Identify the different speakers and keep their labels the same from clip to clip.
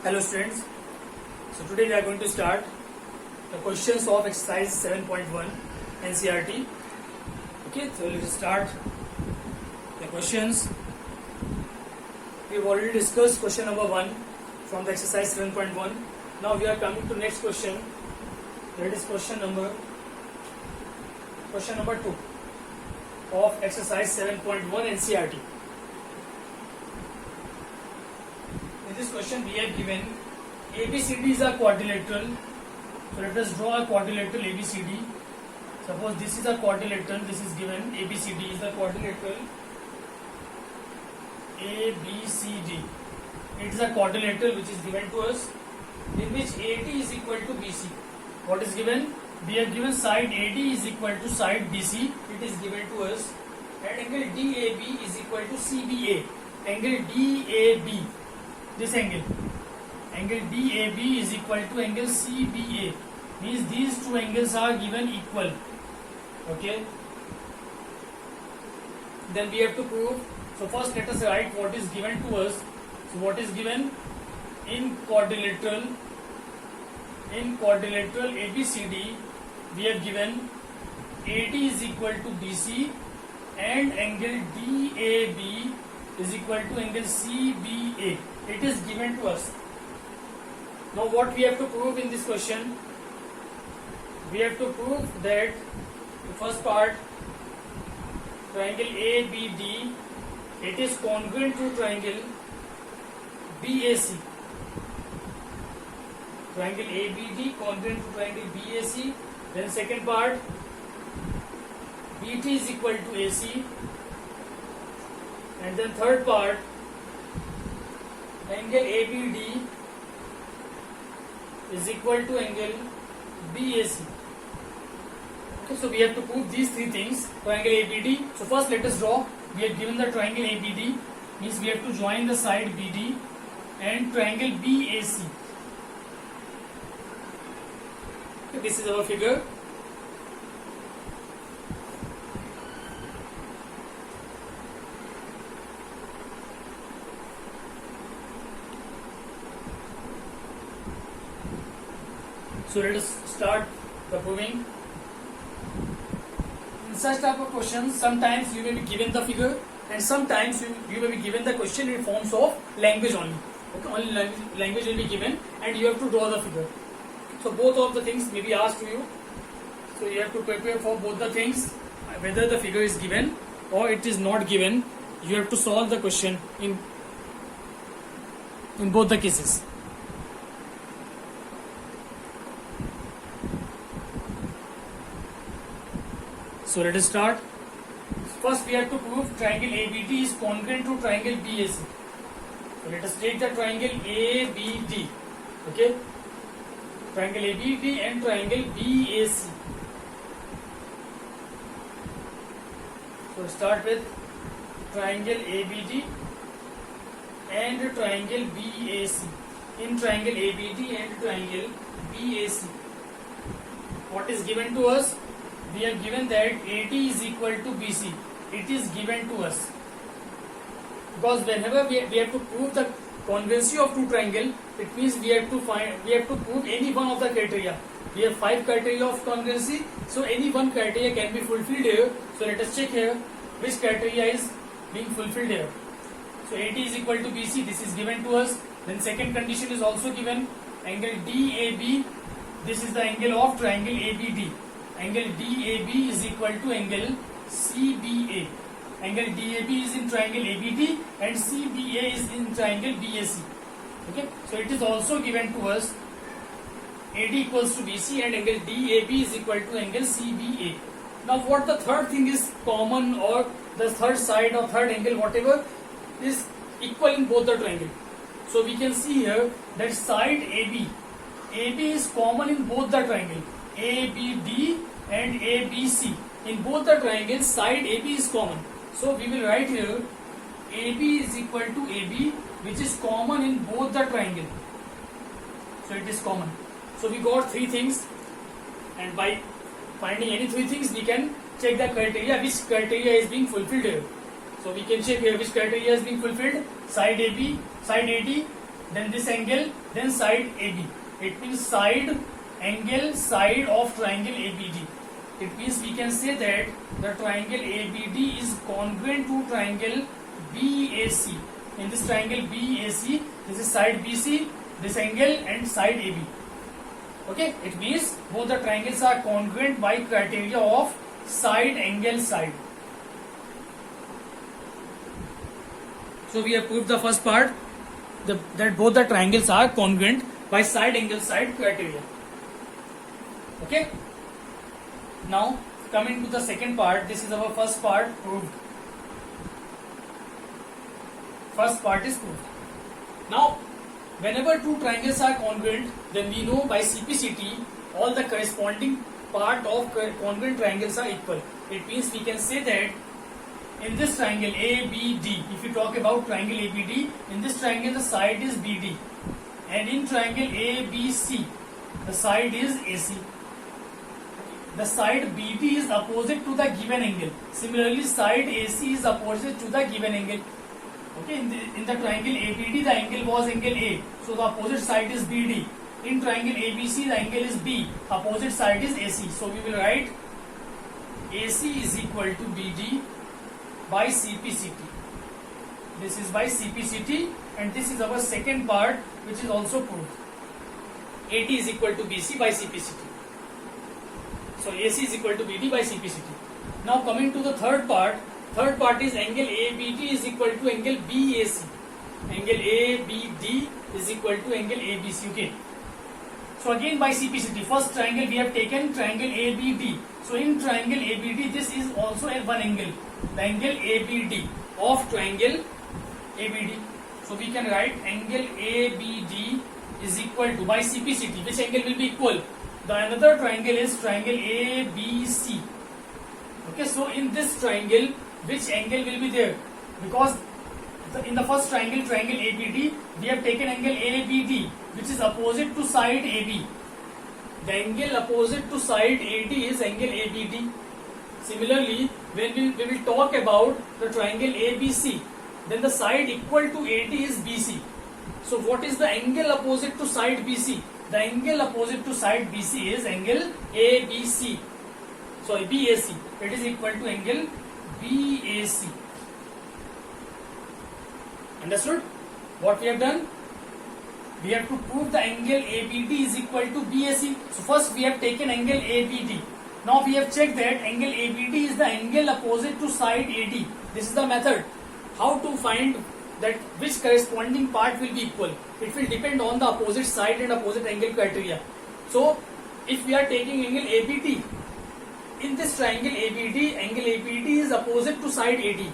Speaker 1: Hello students, so today we are going to start the questions of exercise 7.1 NCERT. Okay, so let's start the questions. We have already discussed question number 1 from the exercise 7.1. Now we are coming to next question. That is question number 2 of exercise 7.1 NCERT. In this question we have given ABCD is a quadrilateral. So let us draw a quadrilateral ABCD. Suppose this is a quadrilateral, this is given ABCD is the quadrilateral ABCD. It is a quadrilateral which is given to us, in which AD is equal to BC. What is given? We have given side AD is equal to side BC. It is given to us, and angle DAB is equal to CBA. Angle DAB, this angle DAB is equal to angle CBA, means these two angles are given equal. Okay, then we have to prove. So first let us write what is given to us. So what is given in quadrilateral ABCD, we have given AD is equal to BC and angle DAB is equal to angle CBA. It is given to us. Now what we have to prove in this question? We have to prove that the first part, triangle ABD, it is congruent to triangle BAC. Triangle ABD congruent to triangle BAC. Then second part, BT is equal to AC. And then third part, angle ABD is equal to angle BAC. Okay, so we have to prove these three things. Triangle ABD. So first let us draw. We have given the triangle ABD, means we have to join the side BD and triangle BAC. Okay, this is our figure. So let us start the proving. In such type of questions, sometimes you may be given the figure and sometimes you may be given the question in forms of language only. Okay, only language will be given and you have to draw the figure. So both of the things may be asked to you. So you have to prepare for both the things, whether the figure is given or it is not given. You have to solve the question in both the cases. So let us start. First we have to prove triangle ABD is congruent to triangle BAC. So let us take the triangle ABD. Okay, triangle ABD and triangle BAC. So start with triangle ABD and triangle BAC. In triangle ABD and triangle BAC, what is given to us? We have given that AD is equal to BC. It is given to us. Because whenever we have to prove the congruency of two triangles, it means we have to prove any one of the criteria. We have 5 criteria of congruency, so any one criteria can be fulfilled here. So let us check here which criteria is being fulfilled here. So AD is equal to BC, this is given to us. Then second condition is also given, angle DAB, this is the angle of triangle ABD. Angle DAB is equal to angle CBA. Angle DAB is in triangle ABD and CBA is in triangle BAC. Okay, so it is also given to us AD equals to BC and angle DAB is equal to angle CBA. Now what the third thing is common, or the third side or third angle, whatever, is equal in both the triangle. So we can see here that side AB is common in both the triangle ABD and ABC. In both the triangles, side AB is common. So we will write here AB is equal to AB, which is common in both the triangle. So it is common. So we got 3 things, and by finding any 3 things we can check the criteria, which criteria is being fulfilled here. So we can check here which criteria is being fulfilled. Side AB, side AD then this angle, then side AB. It means side of triangle ABD. It means we can say that the triangle ABD is congruent to triangle BAC. In this triangle BAC, this is side BC, this angle, and side AB. Okay, it means both the triangles are congruent by criteria of side angle side. So we have proved the first part, that both the triangles are congruent by side angle side criteria. Okay. Now coming to the second part, this is our first part proved. First part is proved. Now, whenever two triangles are congruent, then we know by CPCT all the corresponding part of congruent triangles are equal. It means we can say that in this triangle ABD, if you talk about triangle ABD, in this triangle the side is BD, and in triangle ABC the side is AC. The side BD is opposite to the given angle. Similarly, side AC is opposite to the given angle. Okay, in the triangle ABD, the angle was angle A, so the opposite side is BD. In triangle ABC, the angle is B, opposite side is AC. So we will write AC is equal to BD by CPCT. This is by CPCT, and this is our second part, which is also proved. AT is equal to BC by CPCT. So AC is equal to BD by CPCT. Now coming to the third part. Third part is angle ABD is equal to angle BAC. Angle ABD is equal to angle ABC. Okay. So again by CPCT, first triangle we have taken triangle ABD. So in triangle ABD, this is also a one angle. The angle ABD of triangle ABD. So we can write angle ABD is equal to, by CPCT, which angle will be equal? The another triangle is triangle ABC. Okay, so in this triangle, which angle will be there? Because in the first triangle, triangle ABD, we have taken angle ABD, which is opposite to side AB. The angle opposite to side AD is angle ABD. Similarly, when we will talk about the triangle ABC, then the side equal to AD is BC. So what is the angle opposite to side BC? The angle opposite to side BC is angle ABC. Sorry, BAC. It is equal to angle BAC. Understood? What we have done? We have to prove the angle ABD is equal to BAC. So first we have taken angle ABD. Now we have checked that angle ABD is the angle opposite to side AD. This is the method. How to find that which corresponding part will be equal? It will depend on the opposite side and opposite angle criteria. So if we are taking angle ABD, in this triangle ABD, angle ABD is opposite to side AD.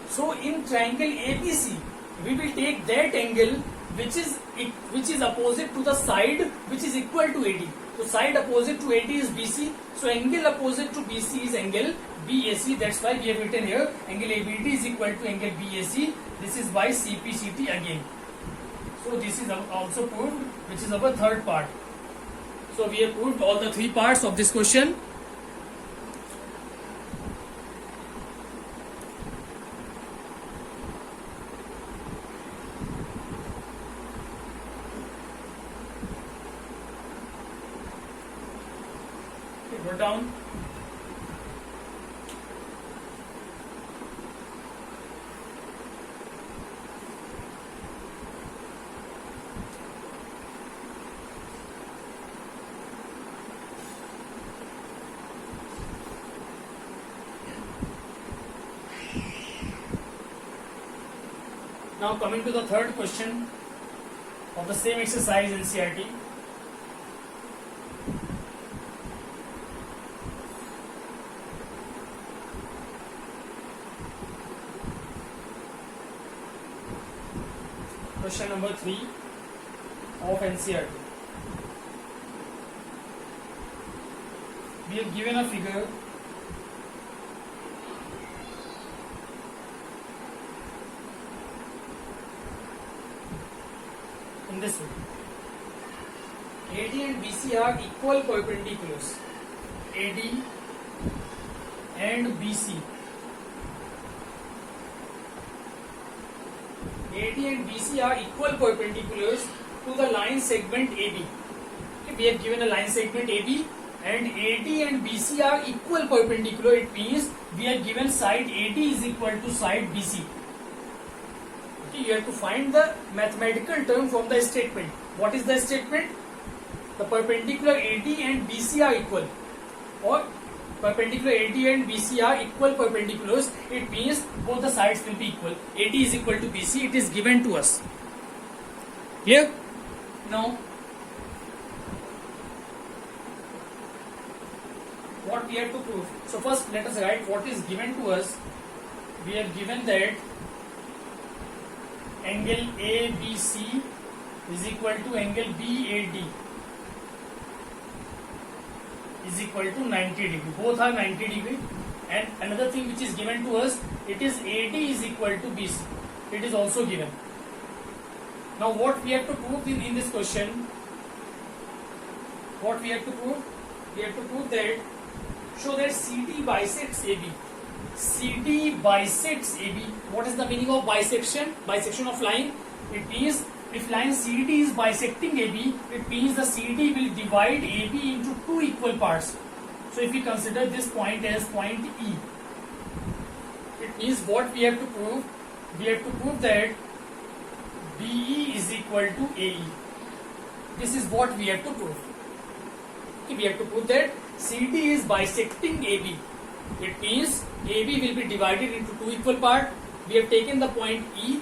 Speaker 1: So in triangle ABC, we will take that angle which is opposite to the side which is equal to AD. So side opposite to AD is BC. So angle opposite to BC is angle BAC. That's why we have written here angle ABD is equal to angle BAC. This is by CPCT again. So this is also proved, which is our third part. So we have proved all the three parts of this question. Go down. Now coming to the third question of the same exercise in CRT. Question number 3 of NCERT. We have given a figure in this way. AD and BC are equal perpendiculars. AD and BC. AD AD and BC are equal perpendiculars to the line segment AB. Okay, we have given a line segment AB and AD and BC are equal perpendicular. It means we have given side AD is equal to side BC. Okay, you have to find the mathematical term from the statement. What is the statement? The perpendicular AD and BC are equal, or perpendicular AD and BC are equal perpendiculars. It means both the sides will be equal. AD is equal to BC. It is given to us. Clear? Now, what we have to prove? So first, let us write what is given to us. We have given that angle ABC is equal to angle BAD is equal to 90 degree. Both are 90 degree. And another thing which is given to us, it is AD is equal to BC. It is also given. Now what we have to prove in this question? What we have to prove? We have to prove that, show that CD bisects AB. CD bisects AB. What is the meaning of bisection? Bisection of line. It means if line CD is bisecting AB, it means the CD will divide AB into two equal parts. So if we consider this point as point E, it means what we have to prove? We have to prove that BE is equal to AE. This is what we have to prove. Okay, we have to prove that CD is bisecting AB. It means AB will be divided into two equal parts. We have taken the point E.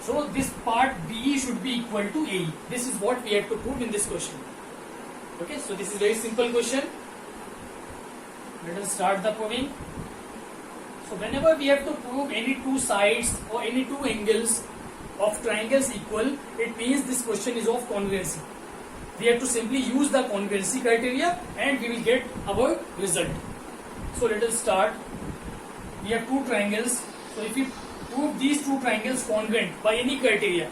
Speaker 1: So this part BE should be equal to AE. This is what we have to prove in this question. Okay, so this is a very simple question. Let us start the proving. So whenever we have to prove any two sides or any two angles of triangles equal, it means this question is of congruency. We have to simply use the congruency criteria and we will get our result. So let us start. We have two triangles. So if we prove these two triangles congruent by any criteria,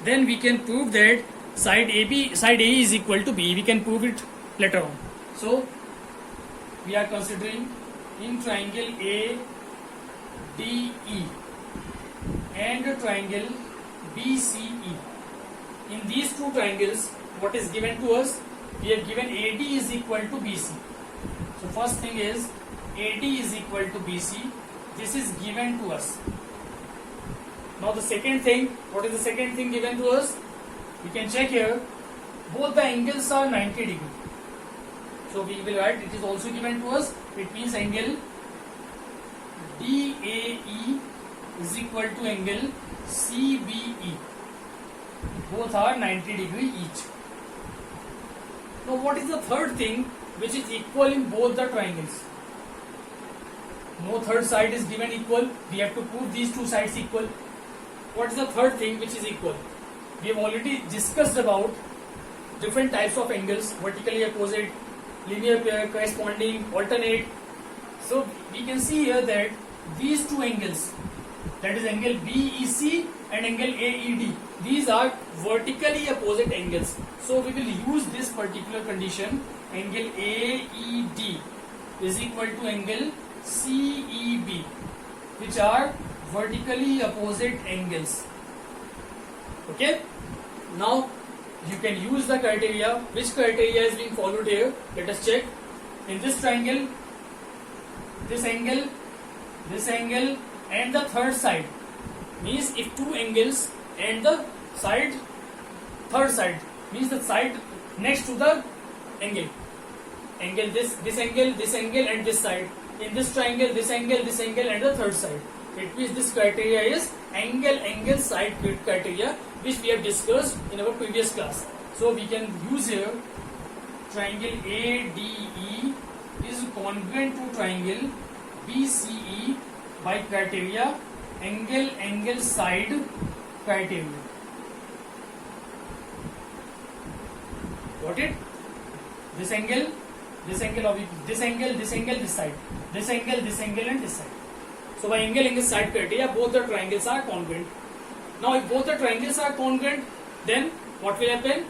Speaker 1: then we can prove that side A is equal to B. We can prove it later on. So we are considering in triangle ADE and triangle BCE. In these two triangles, what is given to us? We have given AD is equal to BC. So first thing is AD is equal to BC. This is given to us. Now the second thing, what is the second thing given to us? We can check here. Both the angles are 90 degree. So we will write it is also given to us. It means angle DAE is equal to angle CBE. Both are 90 degree each. Now what is the third thing which is equal in both the triangles? No third side is given equal. We have to prove these two sides equal. What is the third thing which is equal? We have already discussed about different types of angles: vertically opposite, linear pair, corresponding, alternate. So we can see here that these two angles, that is angle BEC and angle AED, these are vertically opposite angles. So we will use this particular condition. Angle AED is equal to angle CEB, which are vertically opposite angles. Okay, now you can use the criteria. Which criteria is being followed here? Let us check. In this triangle, this angle and the third side, means if two angles and the side, third side, means the side next to the angle, this angle and this side. In this triangle, this angle and the third side. It means this criteria is angle side criteria, which we have discussed in our previous class. So we can use here triangle ADE is congruent to triangle BCE by criteria angle side criteria. Got it? This angle, this side, this angle and this side. So by angle side criteria, both the triangles are congruent. Now if both the triangles are congruent, then what will happen?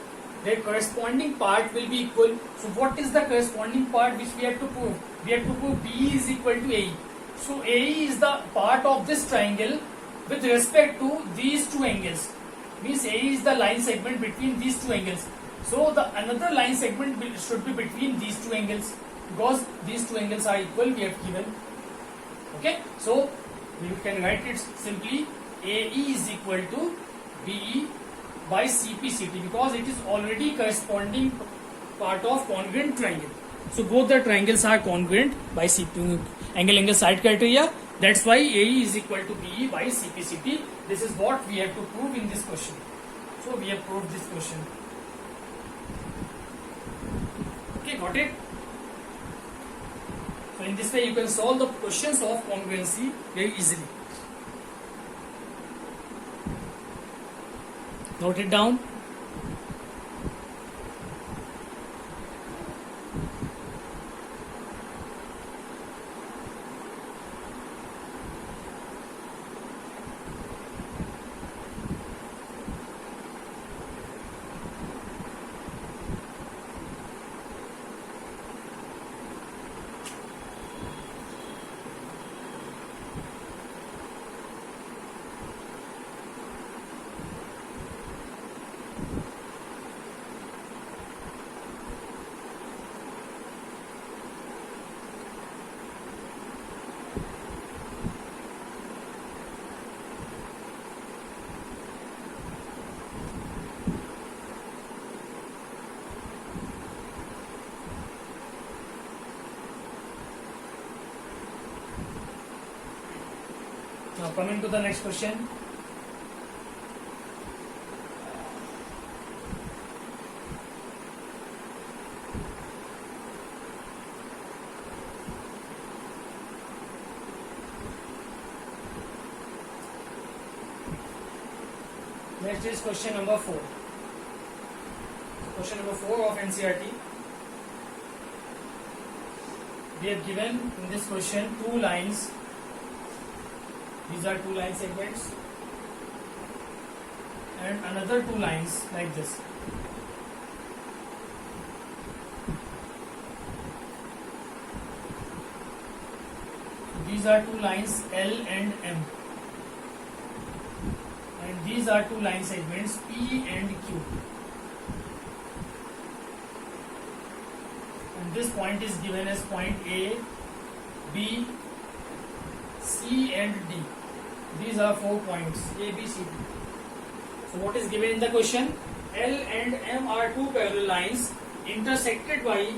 Speaker 1: Their corresponding part will be equal. So what is the corresponding part which we have to prove? We have to prove BE is equal to AE. So AE is the part of this triangle with respect to these two angles. Means A is the line segment between these two angles. So the another line segment should be between these two angles, because these two angles are equal, we have given. Okay, so we can write it simply AE is equal to BE by CPCT, because it is already corresponding part of congruent triangle. So both the triangles are congruent by CP, angle side criteria. That's why AE is equal to BE by CPCT. This is what we have to prove in this question. So we have proved this question. Okay, got it? So in this way you can solve the questions of congruency very easily. Note it down. Now coming to the next question. Next is question number 4. Question number 4 of NCERT. We have given in this question two lines. These are two line segments and another two lines like this. These are two lines L and M, and these are two line segments P and Q, and this point is given as point A, B, C and D. These are 4 points A, B, C, D. So what is given in the question? L and M are two parallel lines intersected by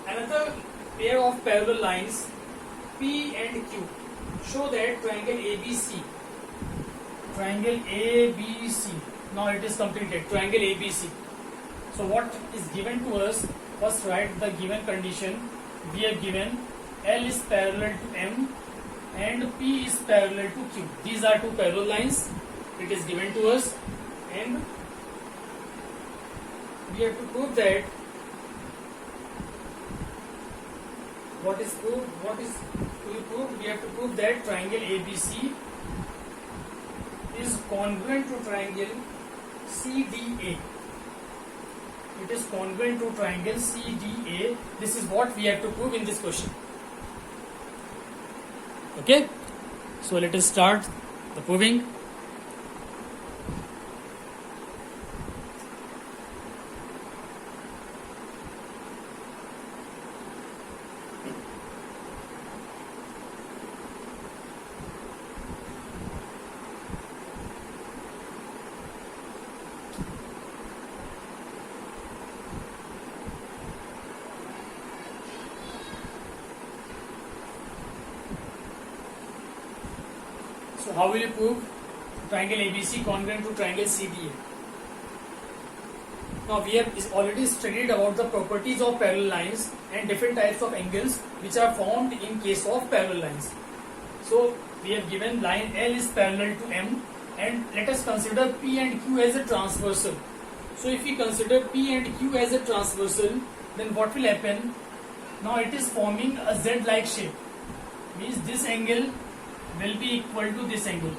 Speaker 1: another pair of parallel lines P and Q. Show that triangle ABC. Triangle ABC. Now it is completed. Triangle ABC. So what is given to us? First write the given condition. We have given L is parallel to M and P is parallel to Q. These are two parallel lines. It is given to us, and we have to prove that what is proved. What is to be proved? We have to prove that triangle ABC is congruent to triangle CDA. It is congruent to triangle CDA. This is what we have to prove in this question. Okay, so let us start the proving. So how will you prove triangle ABC congruent to triangle CDA? Now we have already studied about the properties of parallel lines and different types of angles which are found in case of parallel lines. So we have given line L is parallel to M, and let us consider P and Q as a transversal. So if we consider P and Q as a transversal, then what will happen? Now it is forming a Z-like shape. Means this angle will be equal to this angle.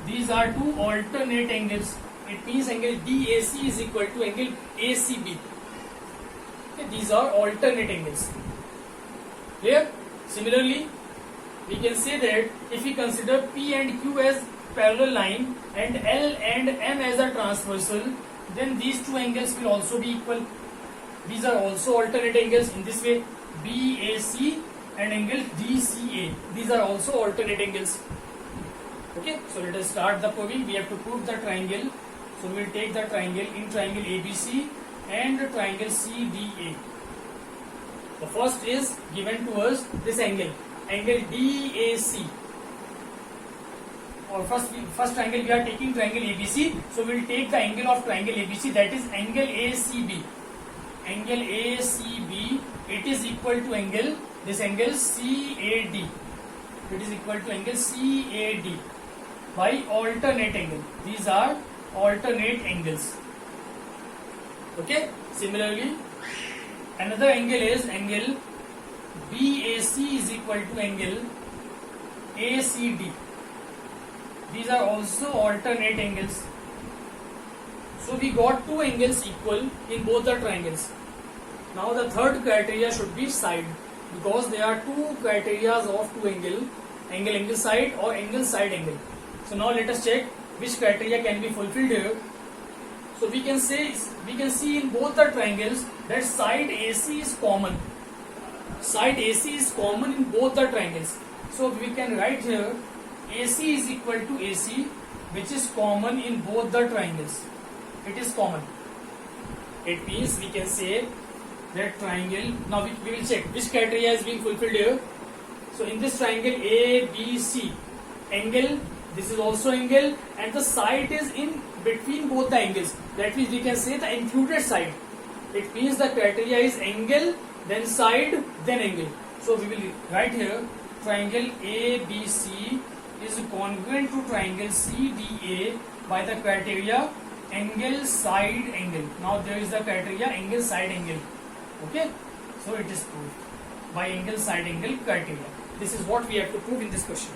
Speaker 1: These are two alternate angles. It means angle DAC is equal to angle ACB. Okay, these are alternate angles. Clear? Similarly, we can say that if we consider P and Q as parallel line and L and M as a transversal, then these two angles will also be equal. These are also alternate angles in this way. BAC and angle DCA. These are also alternate angles. Okay, so let us start the proving. We have to prove the triangle. So we will take the triangle in triangle ABC and triangle CDA. The first is given to us this angle DAC. Or first triangle we are taking triangle ABC. So we will take the angle of triangle ABC, that is angle ACB. Angle ACB, it is equal to angle, this angle CAD. It is equal to angle CAD by alternate angle. These are alternate angles. Okay. Similarly, another angle is angle BAC is equal to angle ACD. These are also alternate angles. So we got two angles equal in both the triangles. Now the third criteria should be side, because there are two criteria of two angle side or angle side angle. So now let us check which criteria can be fulfilled here. So we can see in both the triangles that side AC is common. Side AC is common in both the triangles. So we can write here AC is equal to AC, which is common in both the triangles. It is common. It means we can say that triangle. Now we will check which criteria is being fulfilled here. So in this triangle ABC, angle, this is also angle, and the side is in between both the angles. That means we can say the included side. It means the criteria is angle, then side, then angle. So we will write here triangle ABC is congruent to triangle CDA by the criteria angle side angle. Now there is the criteria angle side angle. Okay, so it is proved by angle side angle criteria. This is what we have to prove in this question.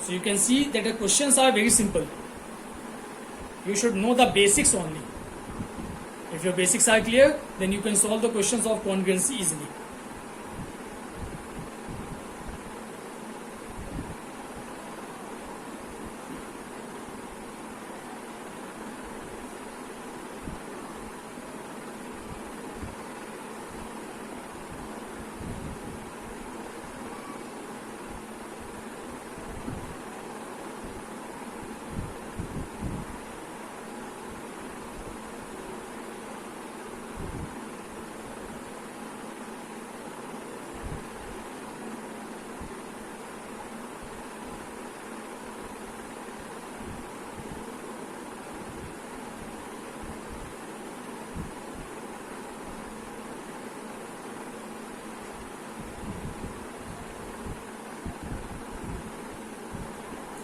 Speaker 1: So you can see that the questions are very simple. You should know the basics only. If your basics are clear, then you can solve the questions of congruency easily.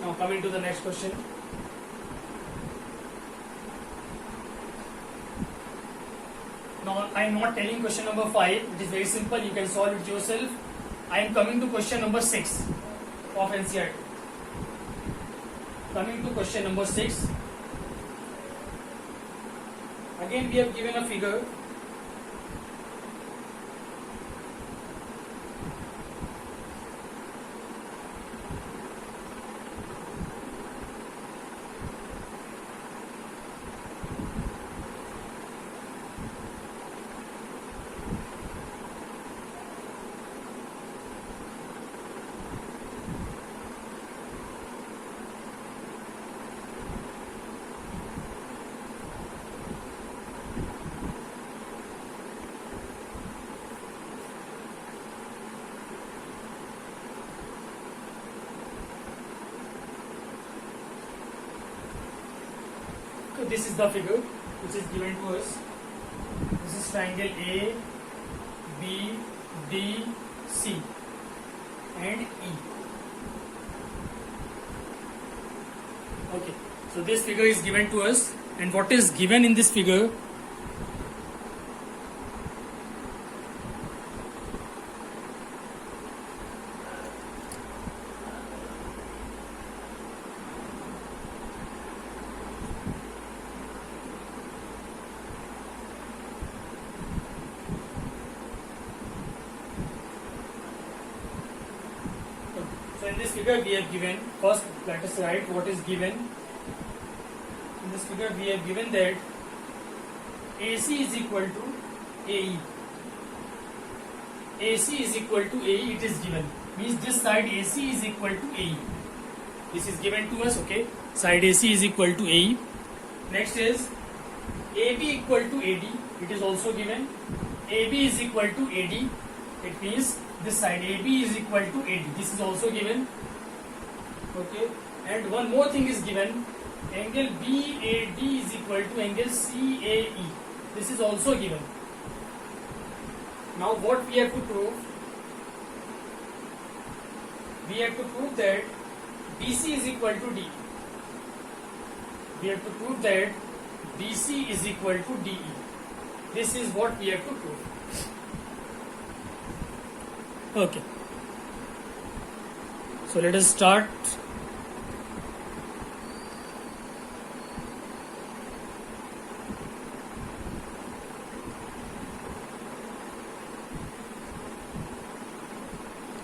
Speaker 1: Now coming to the next question. Now I am not telling question number 5. It is very simple. You can solve it yourself. I am coming to question number 6 of NCERT. Coming to question number 6. Again we have given a figure. So this is the figure which is given to us. This is triangle A, B, D, C and E. Okay, so this figure is given to us, and what is given in this figure? So in this figure we have given, first let us write what is given. In this figure we have given that AC is equal to AE. AC is equal to AE, it is given. Means this side AC is equal to AE. This is given to us, okay. Side AC is equal to AE. Next is AB equal to AD, it is also given. AB is equal to AD, it means this side AB is equal to AD, this is also given, okay. And one more thing is given, angle BAD is equal to angle CAE, this is also given. Now what we have to prove? We have to prove that BC is equal to DE. We have to prove that BC is equal to DE. This is what we have to prove. Okay. So let us start.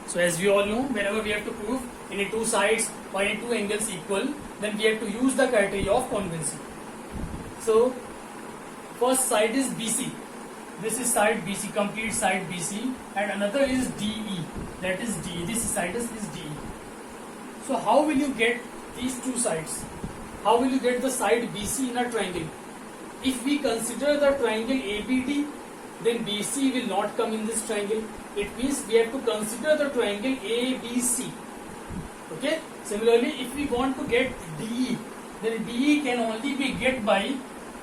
Speaker 1: So as we all know, whenever we have to prove any two sides or any two angles equal, then we have to use the criteria of congruency. So first side is BC. This is side BC, complete side BC, and another is DE, that is DE. This side is DE. So how will you get these two sides? How will you get the side BC in a triangle? If we consider the triangle ABD, then BC will not come in this triangle. It means we have to consider the triangle ABC. Okay. Similarly, if we want to get DE, then DE can only be get by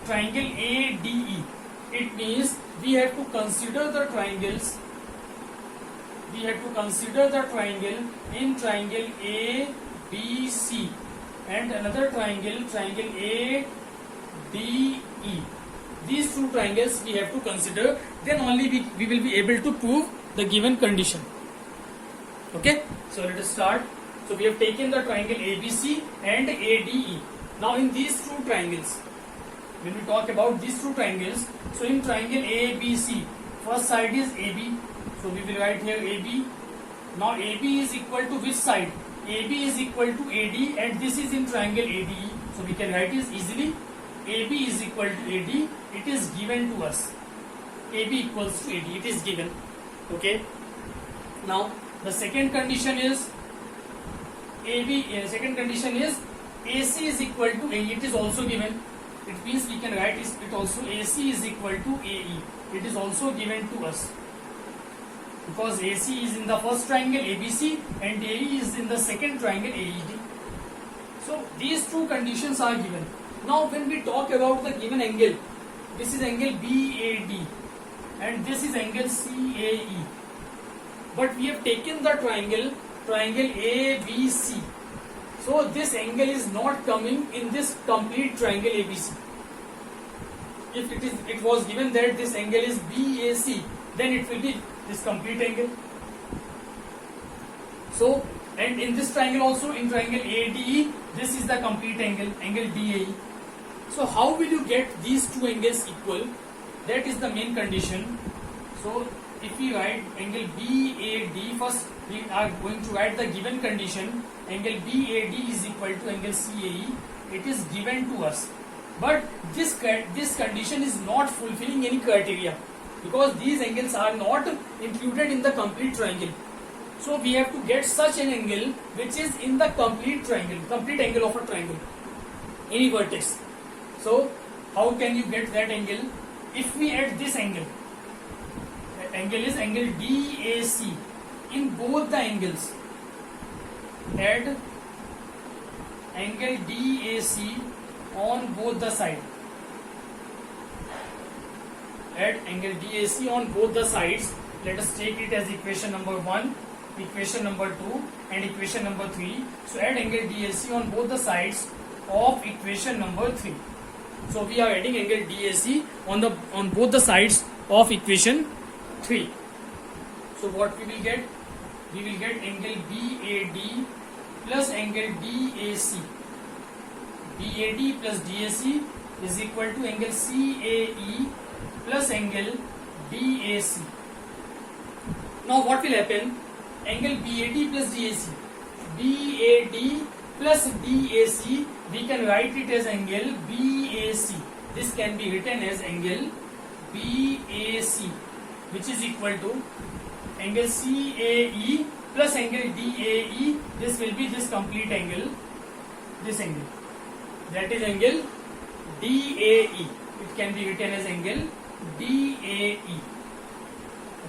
Speaker 1: triangle ADE. It means we have to consider the triangles. We have to consider the triangle in triangle ABC and another triangle ADE. These two triangles we have to consider. Then only we will be able to prove the given condition. Okay. So let us start. So we have taken the triangle ABC and ADE. Now in these two triangles, when we talk about these two triangles, so in triangle ABC, first side is AB, so we will write here AB. Now AB is equal to which side? AB is equal to AD, and this is in triangle ADE, so we can write this easily. AB is equal to AD, it is given to us. AB equals to AD, it is given. Okay. Now the second condition is second condition is AC is equal to AE, it is also given. It means we can write it also AC is equal to AE. It is also given to us. Because AC is in the first triangle ABC and AE is in the second triangle AED. So these two conditions are given. Now when we talk about the given angle, this is angle BAD and this is angle CAE. But we have taken the triangle ABC. So this angle is not coming in this complete triangle ABC. If it was given that this angle is BAC, then it will be this complete angle. So, and in this triangle also, in triangle ADE, this is the complete angle, angle DAE. So how will you get these two angles equal? That is the main condition. So if we write angle BAD, first we are going to write the given condition. Angle BAD is equal to angle CAE. It is given to us. But this condition is not fulfilling any criteria because these angles are not included in the complete triangle. So we have to get such an angle which is in the complete triangle, complete angle of a triangle, any vertex. So how can you get that angle? If we add this angle, that angle is angle DAC. In both the angles, add angle DAC on both the sides. Add angle DAC on both the sides. Let us take it as equation number 1, equation number 2 and equation number 3. So add angle DAC on both the sides of equation number 3. So we are adding angle DAC on both the sides of equation 3. So what we will get? We will get angle BAD plus angle DAC. BAD plus DAC is equal to angle CAE plus angle BAC. Now what will happen? Angle BAD plus DAC. BAD plus DAC, we can write it as angle BAC. This can be written as angle BAC, which is equal to angle CAE plus angle DAE. This will be this complete angle, this angle, that is angle DAE. It can be written as angle DAE.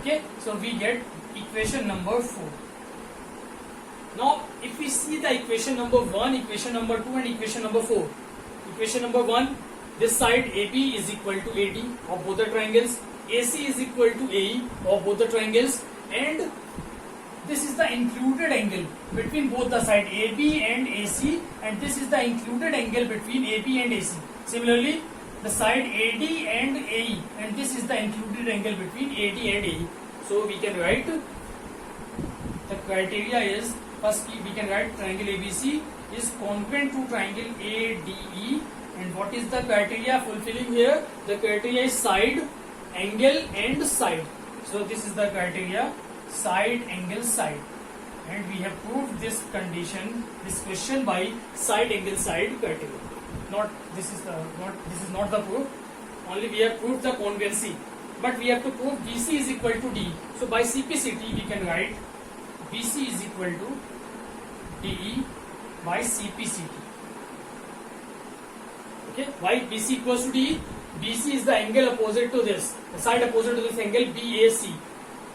Speaker 1: Okay, so we get equation number 4. Now, if we see the equation number 1, equation number 2 and equation number 4. Equation number 1, this side AB is equal to AD of both the triangles, AC is equal to AE of both the triangles, and this is the included angle between both the side AB and AC, and this is the included angle between AB and AC. Similarly, the side AD and AE, and this is the included angle between AD and AE. So we can write the criteria is, first we can write triangle ABC is congruent to triangle ADE, and what is the criteria fulfilling here? The criteria is side, angle and side. So this is the criteria, side, angle, side, and we have proved this condition, this question by side, angle, side criteria. This is not the proof. Only we have proved the congruency, but we have to prove BC is equal to DE. So by CPCT we can write BC is equal to DE by CPCT. Okay, why BC equals to DE? BC is the angle opposite to this, the side opposite to this angle BAC.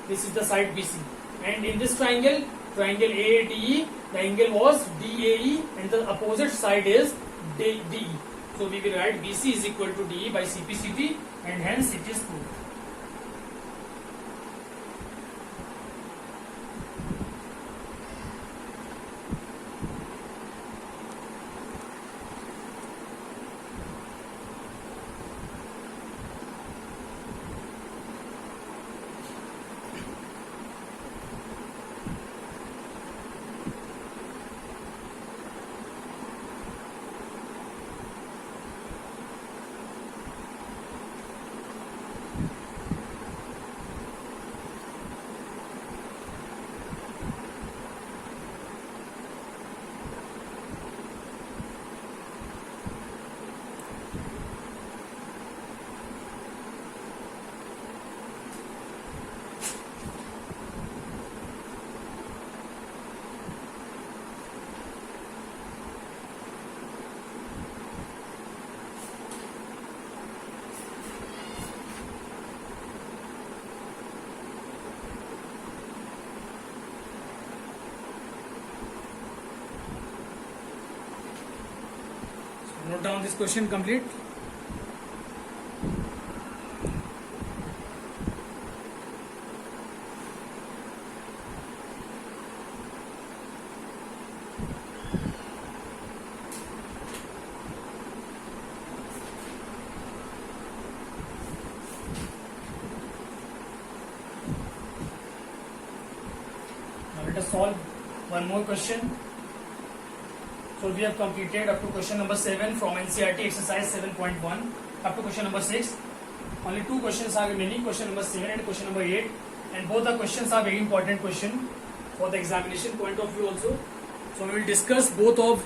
Speaker 1: This is the side BC, and in this triangle, triangle ADE, the angle was DAE, and the opposite side is DE. So we will write BC is equal to DE by CPCT, and hence it is proved. Note down this question complete. Now let us solve one more question. So we have completed up to question number 7 from NCERT exercise 7.1 up to question number 6. Only two questions are remaining, question number 7 and question number 8, and both the questions are very important question for the examination point of view also. So we will discuss both of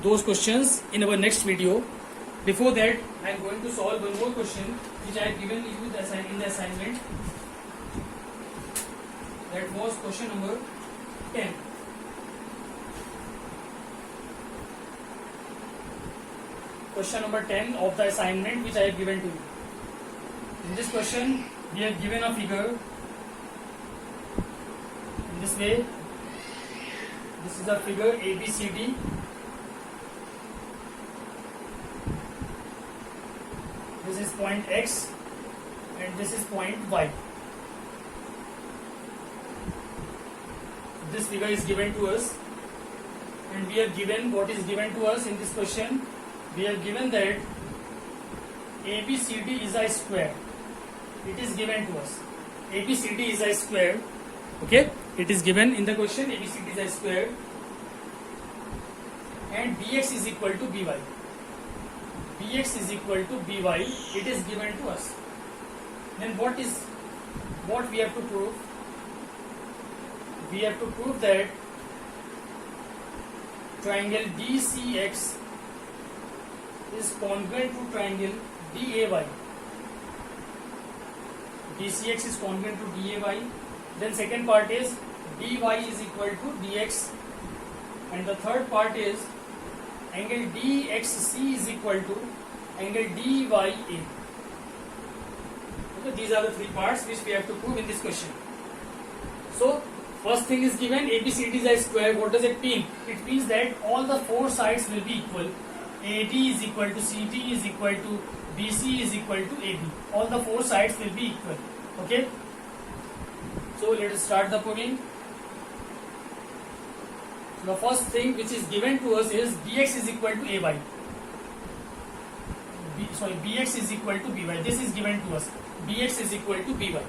Speaker 1: those questions in our next video. Before that, I am going to solve one more question which I have given you in the assignment. That was question number 10. Question number 10 of the assignment which I have given to you. In this question, we have given a figure in this way. This is a figure ABCD. This is point X and this is point Y. This figure is given to us, and we have given what is given to us in this question. We have given that ABCD is a square. It is given to us. ABCD is a square. Okay, it is given in the question. ABCD is a square, and BX is equal to BY. BX is equal to BY. It is given to us. Then what we have to prove? We have to prove that triangle DCX is congruent to triangle DAY. DCX is congruent to DAY. Then second part is DY is equal to DX, and the third part is angle DXC is equal to angle DYA. Okay, these are the three parts which we have to prove in this question. So first thing is given ABCD is a square. What does it mean? It means that all the four sides will be equal. AD is equal to CT is equal to BC is equal to AB. All the four sides will be equal. Okay. So let us start the proving. So the first thing which is given to us is BX is equal to AY. BX is equal to BY. This is given to us. BX is equal to BY.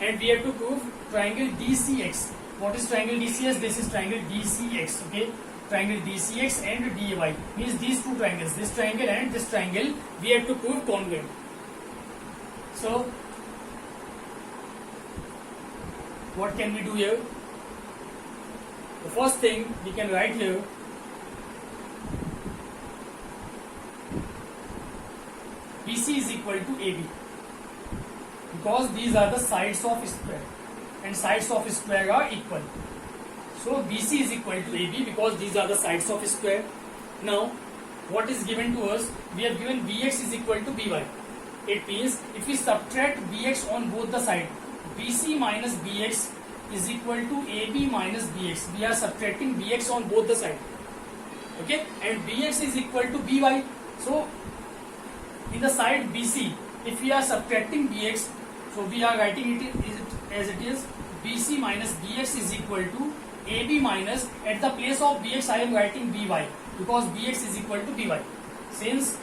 Speaker 1: And we have to prove triangle DCX. What is triangle DCX? This is triangle DCX. Okay. Triangle DCX and DAY means these two triangles. This triangle and this triangle we have to prove congruent. So what can we do here? The first thing we can write here, BC is equal to AB, because these are the sides of square and sides of square are equal. So BC is equal to AB because these are the sides of square. Now what is given to us? We have given BX is equal to BY. It means if we subtract BX on both the sides, BC minus BX is equal to AB minus BX. We are subtracting BX on both the sides. Okay, and BX is equal to BY. So in the side BC, if we are subtracting BX, so we are writing it as it is. BC minus BX is equal to AB minus, at the place of BX I am writing BY because BX is equal to BY. Since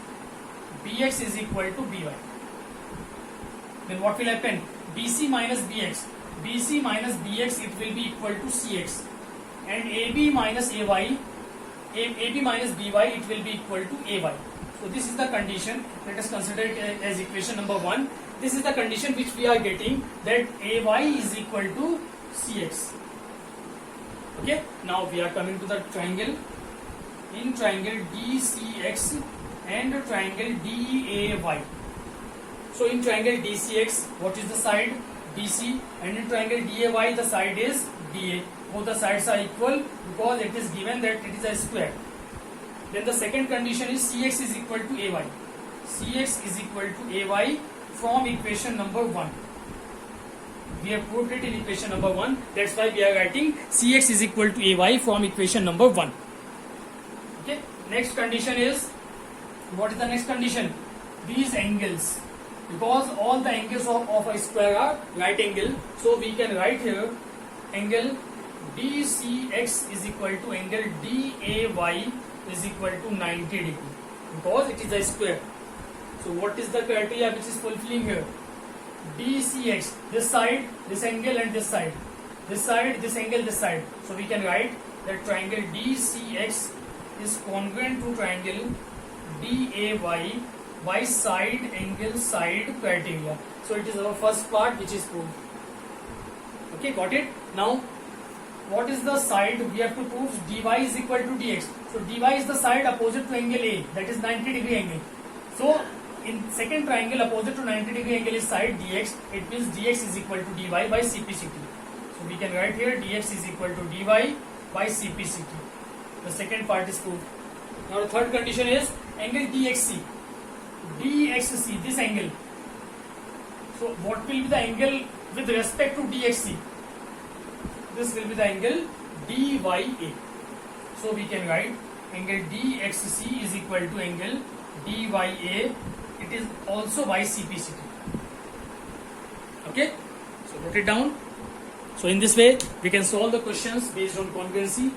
Speaker 1: BX is equal to BY, then what will happen? BC minus BX, BC minus BX, it will be equal to CX, and AB minus AY, AB minus BY, it will be equal to AY. So this is the condition. Let us consider it as equation number 1. This is the condition which we are getting, that AY is equal to CX. Okay, now we are coming to the triangle. In triangle DCX and triangle DAY. So in triangle DCX, what is the side? BC, and in triangle DAY the side is DA. Both the sides are equal because it is given that it is a square. Then the second condition is CX is equal to AY. CX is equal to AY from equation number 1. We have proved it in equation number 1. That's why we are writing CX is equal to AY from equation number 1. Okay. Next condition is, what is the next condition? These angles, because all the angles of a square are right angle, so we can write here angle DCX is equal to angle DAY is equal to 90 degree because it is a square. So what is the criteria which is fulfilling here? DCX, this side, this angle, and this side, this side, this angle, this side. So we can write that triangle DCX is congruent to triangle DAY by side angle side criteria. So it is our first part which is proved. Okay, got it? Now what is the side we have to prove? DY is equal to DX. So DY is the side opposite to angle A, that is 90 degree angle. So in second triangle opposite to 90 degree angle is side DX. It means DX is equal to DY by CPCT. So we can write here DX is equal to DY by CPCT. The second part is proved. Now the third condition is angle DXC. DXC, this angle. So what will be the angle with respect to DXC? This will be the angle DYA. So we can write angle DXC is equal to angle DYA. It is also by CPCT. Okay, so write it down. So in this way we can solve the questions based on congruency.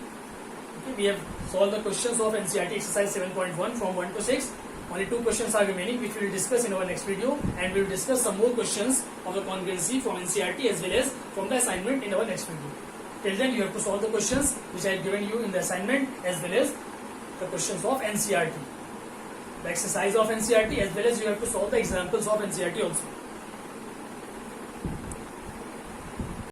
Speaker 1: Okay, we have solved the questions of NCERT exercise 7.1 from 1 to 6. Only 2 questions are remaining, which we will discuss in our next video, and we will discuss some more questions of the congruency from NCERT as well as from the assignment in our next video. Till then you have to solve the questions which I have given you in the assignment as well as the questions of NCERT, the exercise of NCERT, as well as you have to solve the examples of NCERT also.